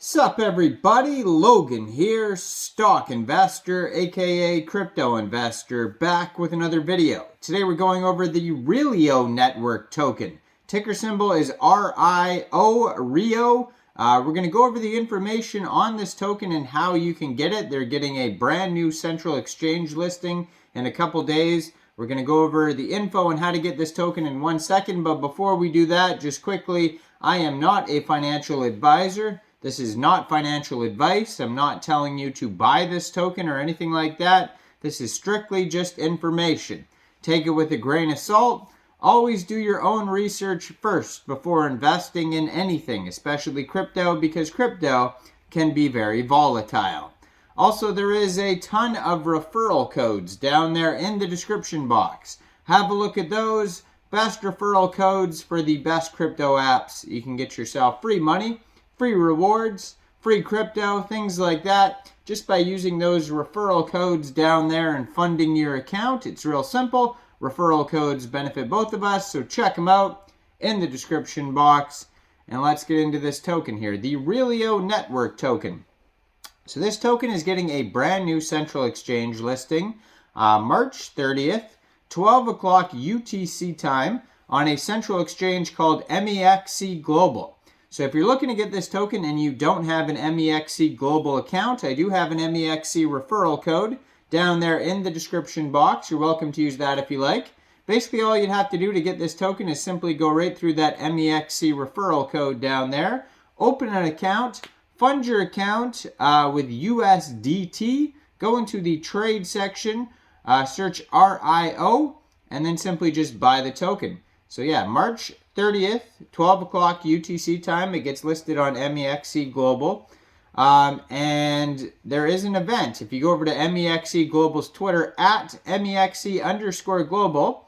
Sup everybody, Logan here, stock investor aka crypto investor, back with another video. Today we're going over the Relio network token. Ticker symbol is RIO, Rio. We're going to go over the information on this token and how you can get it. They're getting a brand new central exchange listing in a couple days. We're going to go over the info on how to get this token in 1 second, but before we do that, just quickly, I am not a financial advisor. This is not financial advice. I'm not telling you to buy this token or anything like that. This is strictly just information. Take it with a grain of salt. Always do your own research first before investing in anything, especially crypto, because crypto can be very volatile. Also, there is a ton of referral codes down there in the description box. Have a look at those. Best referral codes for the best crypto apps. You can get yourself free money, free rewards, free crypto, things like that, just by using those referral codes down there and funding your account. It's real simple. Referral codes benefit both of us, so check them out in the description box. And let's get into this token here, the Relio network token. So this token is getting a brand new central exchange listing March 30th, 12 o'clock UTC time on a central exchange called MEXC Global. So if you're looking to get this token and you don't have an MEXC Global account, I do have an MEXC referral code down there in the description box. You're welcome to use that if you like. Basically, all you'd have to do to get this token is simply go right through that MEXC referral code down there, open an account, fund your account with USDT, go into the trade section, search RIO, and then simply just buy the token. So yeah, March 30th, 12 o'clock UTC time. It gets listed on MEXC Global. And there is an event. If you go over to MEXC Global's Twitter, at MEXC_Global,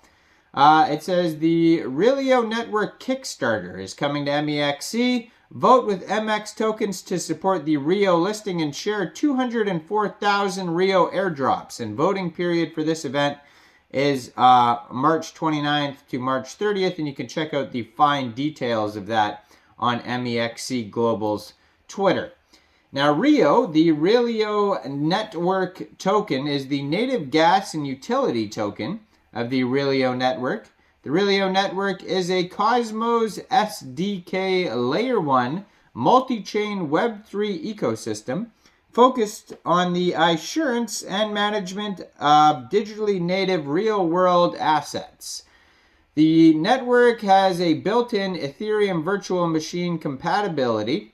it says the Relio Network Kickstarter is coming to MEXC. Vote with MX tokens to support the Rio listing and share 204,000 Rio airdrops. And voting period for this event is March 29th to March 30th, and you can check out the fine details of that on MEXC Global's Twitter. Now, Rio, the Relio network token, is the native gas and utility token of the Relio network. The Relio network is a Cosmos SDK Layer 1 multi-chain Web3 ecosystem focused on the assurance and management of digitally native real-world assets. The network has a built-in Ethereum virtual machine compatibility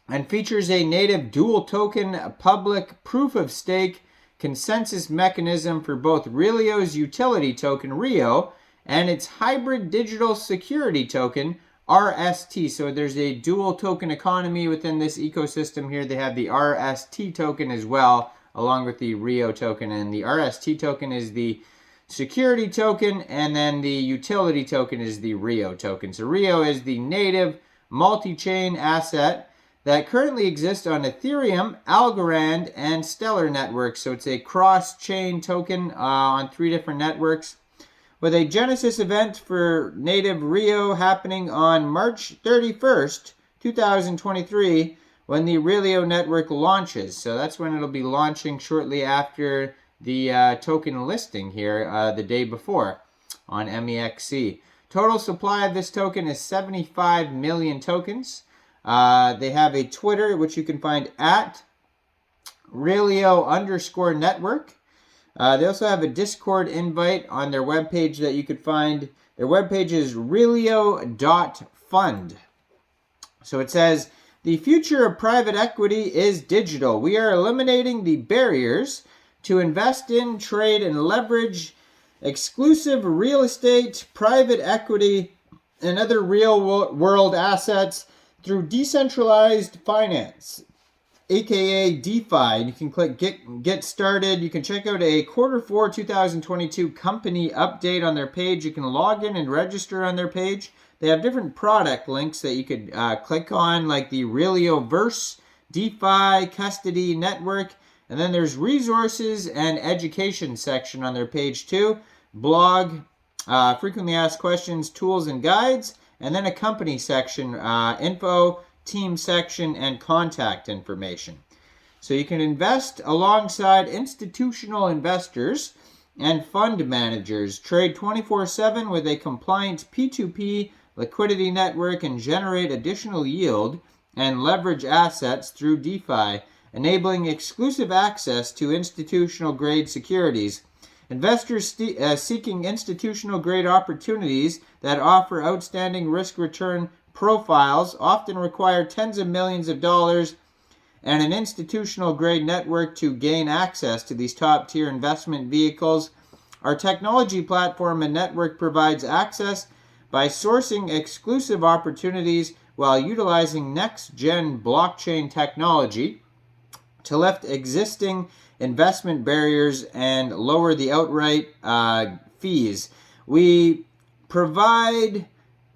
and features a native dual token public proof-of-stake consensus mechanism for both Relio's utility token Rio and its hybrid digital security token RST. So there's a dual token economy within this ecosystem here. They have the RST token as well, along with the Rio token. And the RST token is the security token, and then the utility token is the Rio token. So Rio is the native multi-chain asset that currently exists on Ethereum, Algorand, and Stellar networks. So it's a cross-chain token on 3 different networks, with a Genesis event for native Rio happening on March 31st, 2023, when the Relio network launches. So that's when it'll be launching shortly after the token listing here the day before on MEXC. Total supply of this token is 75 million tokens. They have a Twitter, which you can find at Relio_network. They also have a Discord invite on their webpage that you could find. Their webpage is relio.fund. So it says, the future of private equity is digital. We are eliminating the barriers to invest in, trade, and leverage exclusive real estate, private equity, and other real-world assets through decentralized finance, aka DeFi. And you can click get started. You can check out a Q4 2022 company update on their page. You can log in and register on their page. They have different product links that you could click on, like the Relioverse, DeFi, Custody Network, and then there's resources and education section on their page too. Blog, frequently asked questions, tools and guides, and then a company section, info, team section, and contact information. So you can invest alongside institutional investors and fund managers, trade 24/7 with a compliant P2P liquidity network, and generate additional yield and leverage assets through DeFi, enabling exclusive access to institutional-grade securities. Investors seeking institutional-grade opportunities that offer outstanding risk-return profiles often require tens of millions of dollars and an institutional-grade network to gain access to these top-tier investment vehicles. Our technology platform and network provides access by sourcing exclusive opportunities while utilizing next-gen blockchain technology to lift existing investment barriers and lower the outright fees. We provide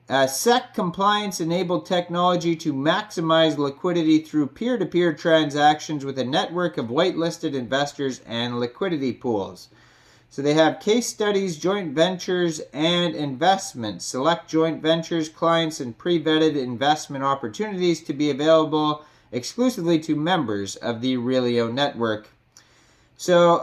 SEC compliance-enabled technology to maximize liquidity through peer-to-peer transactions with a network of whitelisted investors and liquidity pools. So they have case studies, joint ventures, and investments. Select joint ventures, clients, and pre-vetted investment opportunities to be available exclusively to members of the Aurelio network. So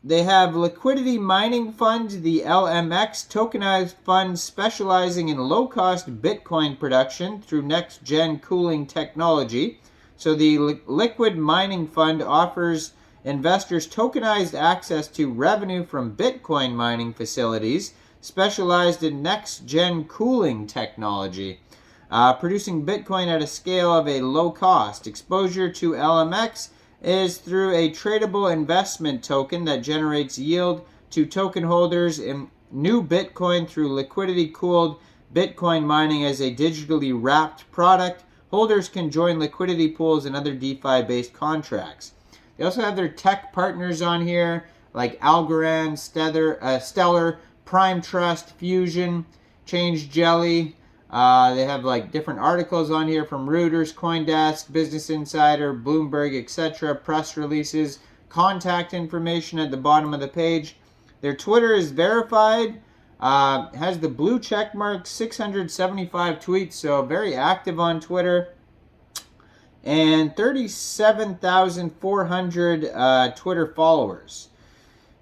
they have liquidity mining fund, the LMX tokenized fund specializing in low-cost Bitcoin production through next-gen cooling technology. So the liquid mining fund offers investors tokenized access to revenue from Bitcoin mining facilities specialized in next-gen cooling technology, producing Bitcoin at a scale of a low cost. Exposure to LMX is through a tradable investment token that generates yield to token holders in new Bitcoin through liquidity-cooled Bitcoin mining as a digitally wrapped product. Holders can join liquidity pools and other DeFi-based contracts. They also have their tech partners on here, like Algorand, Stellar, Prime Trust, Fusion, Change Jelly. They have like different articles on here from Reuters, CoinDesk, Business Insider, Bloomberg, etc. Press releases, contact information at the bottom of the page. Their Twitter is verified, has the blue check mark, 675 tweets, so very active on Twitter, and 37,400 Twitter followers.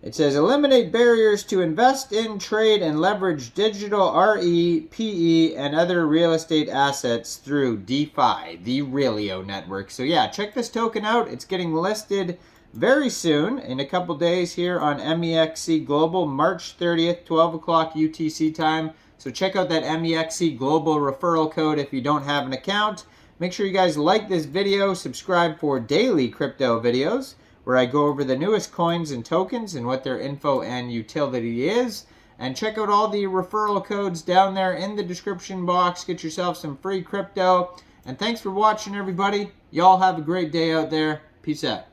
It says, eliminate barriers to invest in, trade, and leverage digital RE, PE, and other real estate assets through DeFi, the Aurelio network. So yeah, check this token out. It's getting listed very soon, in a couple days here on MEXC Global, March 30th, 12 o'clock UTC time. So check out that MEXC Global referral code if you don't have an account. Make sure you guys like this video, subscribe for daily crypto videos, where I go over the newest coins and tokens and what their info and utility is. And check out all the referral codes down there in the description box. Get yourself some free crypto. And thanks for watching, everybody. Y'all have a great day out there. Peace out.